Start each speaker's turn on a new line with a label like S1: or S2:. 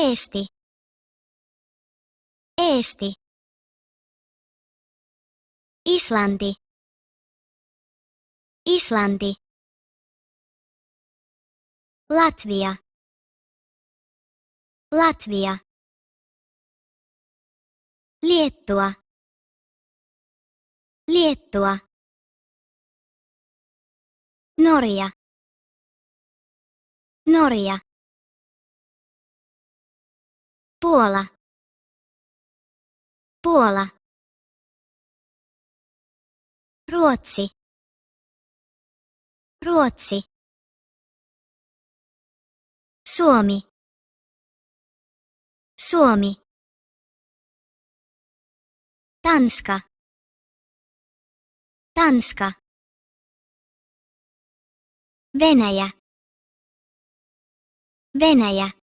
S1: Eesti. Eesti. Islanti. Islanti. Latvia. Latvia. Liettua. Liettua. Norja. Norja. Puola. Puola. Ruotsi. Ruotsi. Suomi. Suomi. Tanska. Tanska. Venäjä. Venäjä.